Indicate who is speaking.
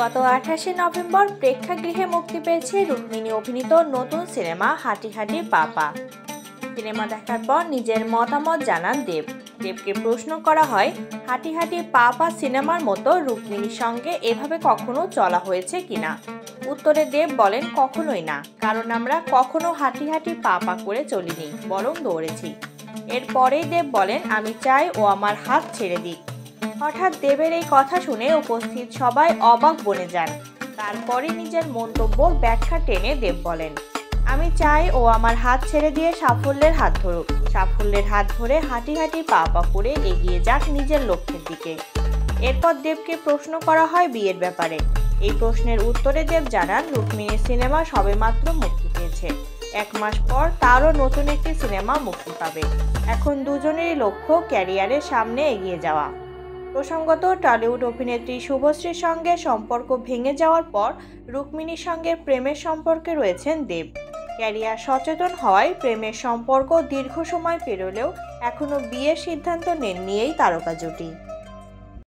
Speaker 1: গত 28শে নভেম্বর প্রেক্ষাগৃহে মুক্তি পেয়েছে রুক্মিণী অভিনীত নতুন সিনেমা হাঁটি হাঁটি পাপা। সিনেমা দেখার পর নিজের মতামত জানান দেব। দেবকে প্রশ্ন করা হয়, হাঁটি হাঁটি পাপা সিনেমার মতো রুক্মিণীর সঙ্গে এভাবে কখনো চলা হয়েছে কিনা। উত্তরে দেব বলেন, কখনোই না, কারণ আমরা কখনো হাঁটি হাঁটি পাপা করে চলিনি, বরং দৌড়েছি। এরপরেই দেব বলেন, আমি চাই ও আমার হাত ছেড়ে দিক। হঠাৎ দেবের এই কথা শুনে উপস্থিত সবাই অবাক বনে যান। তারপরে নিজের মন্তব্য ব্যাখ্যা টেনে দেব বলেন, আমি চাই ও আমার হাত ছেড়ে দিয়ে সাফল্যের হাত ধরুক, সাফল্যের হাত ধরে হাঁটি হাঁটি পা পা করে এগিয়ে যাক নিজের লক্ষ্যের দিকে। এরপর দেবকে প্রশ্ন করা হয় বিয়ের ব্যাপারে। এই প্রশ্নের উত্তরে দেব জানান, রুক্মিণীর সিনেমা সবেমাত্র মুক্তি পেয়েছে, 1 মাস পর তারও নতুন একটি সিনেমা মুক্তি পাবে। এখন দুজনেরই লক্ষ্য ক্যারিয়ারের সামনে এগিয়ে যাওয়া। প্রসঙ্গত, টলিউড অভিনেত্রী শুভশ্রীর সঙ্গে সম্পর্ক ভেঙে যাওয়ার পর রুক্মিণীর সঙ্গে প্রেমের সম্পর্কে রয়েছেন দেব। ক্যারিয়ার সচেতন হওয়ায় প্রেমের সম্পর্ক দীর্ঘ সময় পেরোলেও এখনও বিয়ের সিদ্ধান্ত নেননি এই তারকা জুটি।